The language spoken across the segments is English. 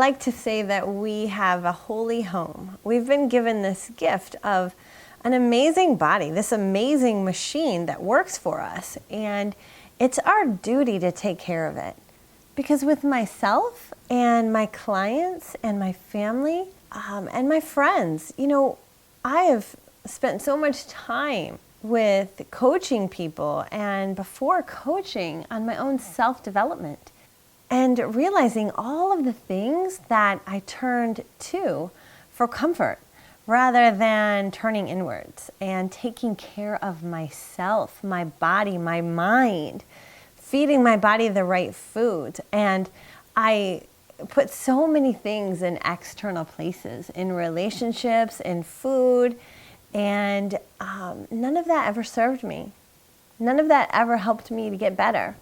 like to say that we have a holy home. We've been given this gift of an amazing body, this amazing machine that works for us. And it's our duty to take care of it. Because with myself and my clients and my family and my friends, I have spent so much time with coaching people and before coaching on my own self-development and realizing all of the things that I turned to for comfort rather than turning inwards and taking care of myself, my body, my mind, feeding my body the right foods. And I put so many things in external places, in relationships, in food, and none of that ever served me. None of that ever helped me to get better.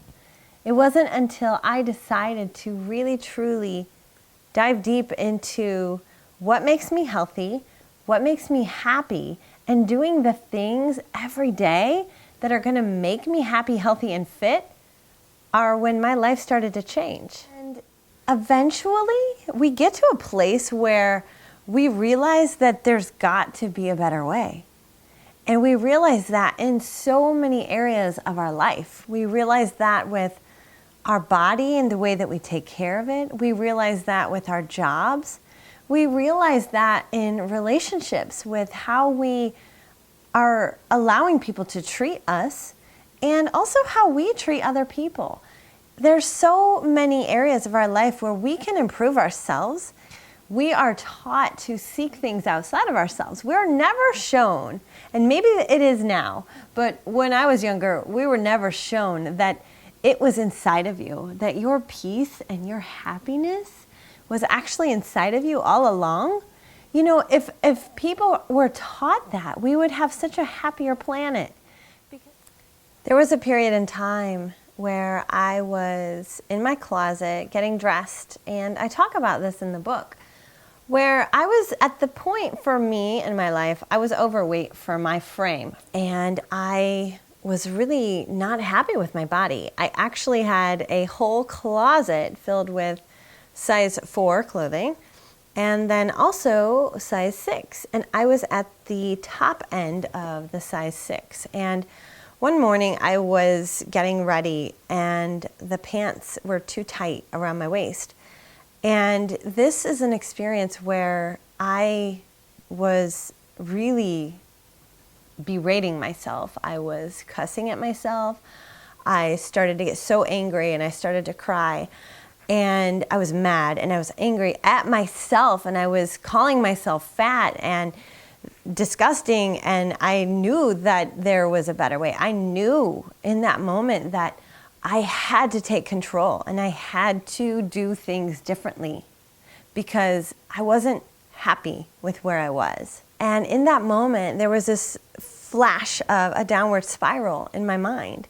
It wasn't until I decided to really, truly dive deep into what makes me healthy, what makes me happy, and doing the things every day that are going to make me happy, healthy, and fit are when my life started to change. And eventually, we get to a place where we realize that there's got to be a better way. And we realize that in so many areas of our life. We realize that with our body and the way that we take care of it. We realize that with our jobs. We realize that in relationships with how we are allowing people to treat us and also how we treat other people. There's so many areas of our life where we can improve ourselves. We are taught to seek things outside of ourselves. We're never shown, and maybe it is now, but when I was younger, we were never shown that it was inside of you, that your peace and your happiness was actually inside of you all along. If people were taught that, we would have such a happier planet. There was a period in time where I was in my closet getting dressed, and I talk about this in the book, where I was at the point for me in my life, I was overweight for my frame, and I was really not happy with my body. I actually had a whole closet filled with size 4 clothing, and then also size 6, and I was at the top end of the size 6. And one morning I was getting ready and the pants were too tight around my waist. And this is an experience where I was really berating myself. I was cussing at myself. I started to get so angry and I started to cry. And I was mad and I was angry at myself and I was calling myself fat and disgusting, and I knew that there was a better way. I knew in that moment that I had to take control and I had to do things differently because I wasn't happy with where I was. And in that moment, there was this flash of a downward spiral in my mind.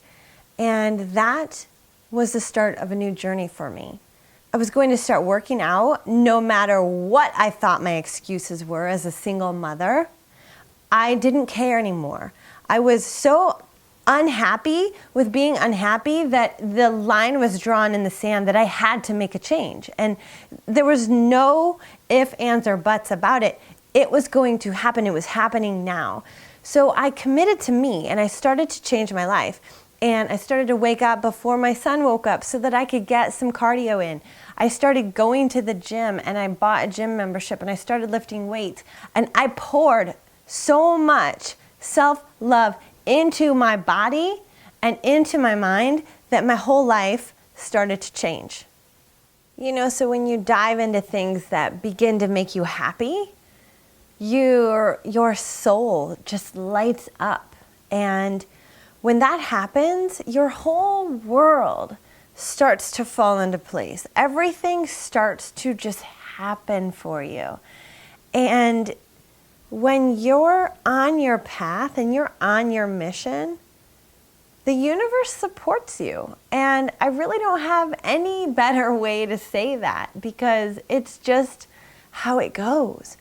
And that was the start of a new journey for me. I was going to start working out no matter what I thought my excuses were as a single mother. I didn't care anymore. I was so unhappy with being unhappy that the line was drawn in the sand that I had to make a change. And there was no ifs, ands, or buts about it. It was going to happen. It was happening now. So I committed to me and I started to change my life. And I started to wake up before my son woke up so that I could get some cardio in. I started going to the gym and I bought a gym membership and I started lifting weights. And I poured so much self-love into my body and into my mind that my whole life started to change. So when you dive into things that begin to make you happy, your soul just lights up. And when that happens, your whole world starts to fall into place. Everything starts to just happen for you. And when you're on your path and you're on your mission, the universe supports you. And I really don't have any better way to say that because it's just how it goes.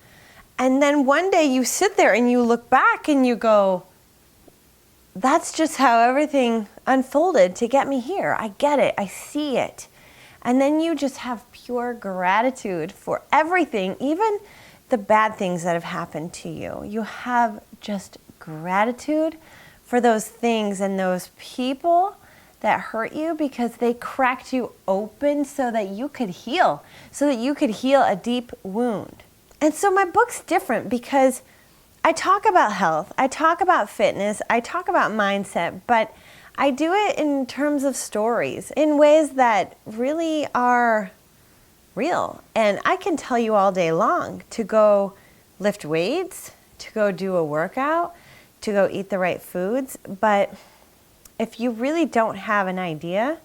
And then one day you sit there and you look back and you go, that's just how everything unfolded to get me here. I get it. I see it. And then you just have pure gratitude for everything, even the bad things that have happened to you. You have just gratitude for those things and those people that hurt you, because they cracked you open so that you could heal, a deep wound. And so my book's different because I talk about health, I talk about fitness, I talk about mindset, but I do it in terms of stories, in ways that really are real. And I can tell you all day long to go lift weights, to go do a workout, to go eat the right foods. But if you really don't have an idea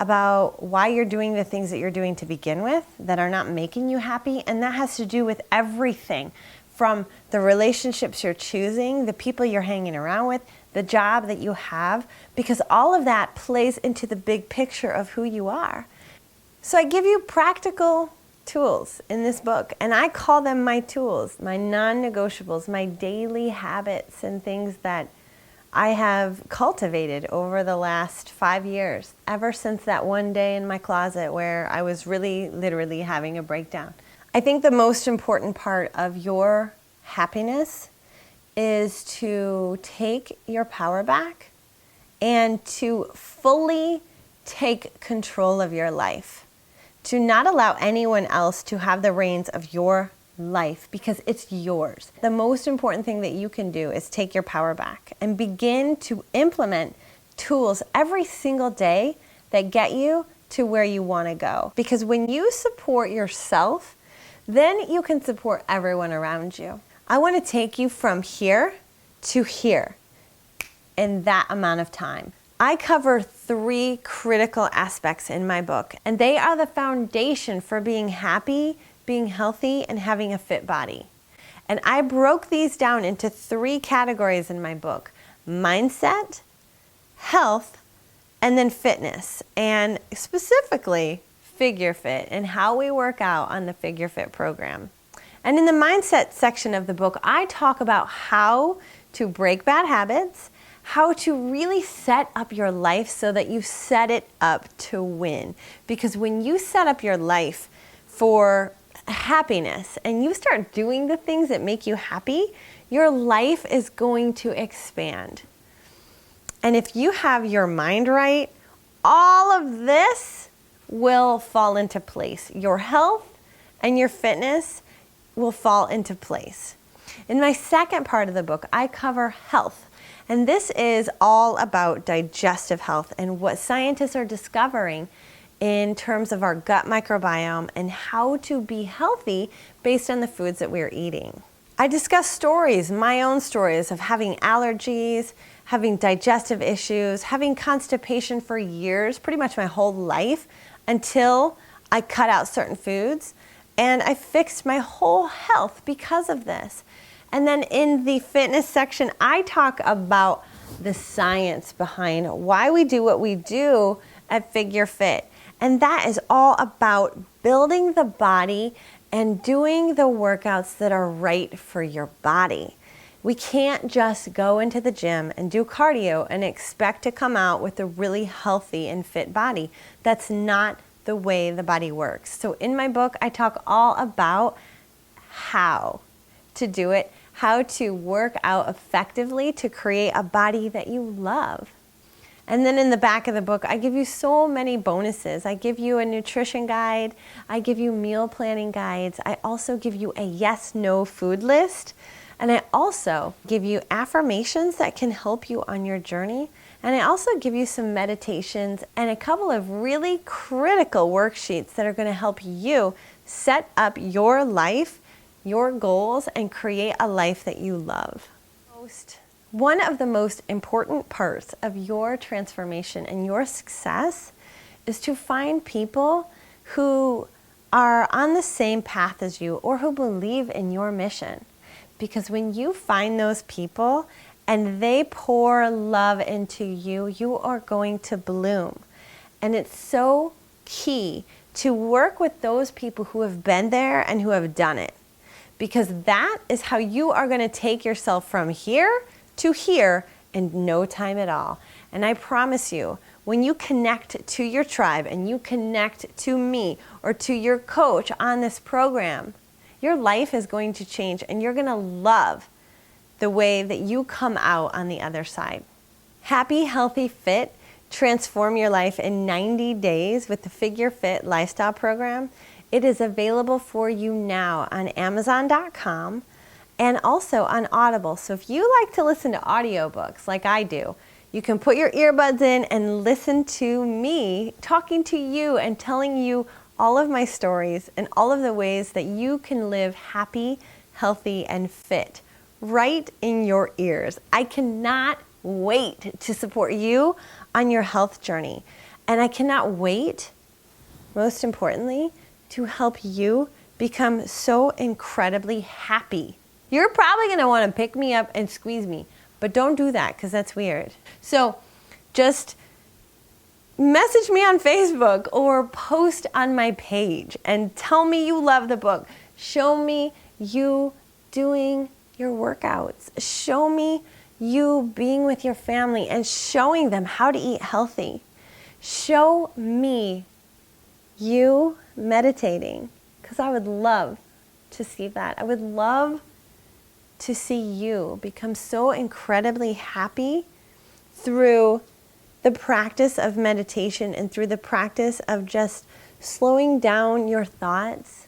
about why you're doing the things that you're doing to begin with that are not making you happy, and that has to do with everything from the relationships you're choosing, the people you're hanging around with, the job that you have, because all of that plays into the big picture of who you are. So I give you practical tools in this book, and I call them my tools, my non-negotiables, my daily habits and things that I have cultivated over the last 5 years, ever since that one day in my closet where I was really literally having a breakdown. I think the most important part of your happiness is to take your power back and to fully take control of your life. To not allow anyone else to have the reins of your life, because it's yours. The most important thing that you can do is take your power back and begin to implement tools every single day that get you to where you want to go. Because when you support yourself, then you can support everyone around you. I want to take you from here to here in that amount of time. I cover 3 critical aspects in my book, and they are the foundation for being happy, being healthy, and having a fit body. And I broke these down into 3 categories in my book: mindset, health, and then fitness, and specifically figureFIT and how we work out on the figureFIT program. And in the mindset section of the book, I talk about how to break bad habits, how to really set up your life so that you set it up to win. Because when you set up your life for happiness and you start doing the things that make you happy, your life is going to expand. And if you have your mind right, all of this will fall into place. Your health and your fitness will fall into place. In my second part of the book, I cover health. And this is all about digestive health and what scientists are discovering in terms of our gut microbiome and how to be healthy based on the foods that we're eating. I discuss stories, my own stories of having allergies, having digestive issues, having constipation for years, pretty much my whole life, until I cut out certain foods. And I fixed my whole health because of this. And then in the fitness section, I talk about the science behind why we do what we do at figureFIT. And that is all about building the body and doing the workouts that are right for your body. We can't just go into the gym and do cardio and expect to come out with a really healthy and fit body. That's not the way the body works. So in my book, I talk all about how to do it, how to work out effectively to create a body that you love. And then in the back of the book, I give you so many bonuses. I give you a nutrition guide. I give you meal planning guides. I also give you a yes/no food list. And I also give you affirmations that can help you on your journey. And I also give you some meditations and a couple of really critical worksheets that are going to help you set up your life, your goals, and create a life that you love. One of the most important parts of your transformation and your success is to find people who are on the same path as you or who believe in your mission. Because when you find those people and they pour love into you, you are going to bloom. And it's so key to work with those people who have been there and who have done it. Because that is how you are going to take yourself from here to here in no time at all. And I promise you, when you connect to your tribe and you connect to me or to your coach on this program, your life is going to change and you're going to love the way that you come out on the other side. Happy, healthy, fit. Transform your life in 90 days with the figureFIT lifestyle program. It is available for you now on Amazon.com and also on Audible. So if you like to listen to audiobooks like I do, you can put your earbuds in and listen to me talking to you and telling you all of my stories and all of the ways that you can live happy, healthy, and fit right in your ears. I cannot wait to support you on your health journey. And I cannot wait, most importantly, to help you become so incredibly happy. You're probably going to want to pick me up and squeeze me, but don't do that because that's weird. So just message me on Facebook or post on my page and tell me you love the book. Show me you doing your workouts. Show me you being with your family and showing them how to eat healthy. Show me you meditating, because I would love to see that. I would love to see you become so incredibly happy through the practice of meditation and through the practice of just slowing down your thoughts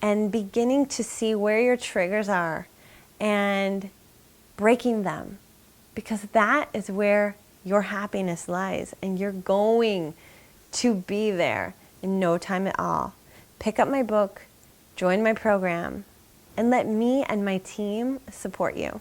and beginning to see where your triggers are and breaking them. Because that is where your happiness lies, and you're going to be there in no time at all. Pick up my book, join my program, and let me and my team support you.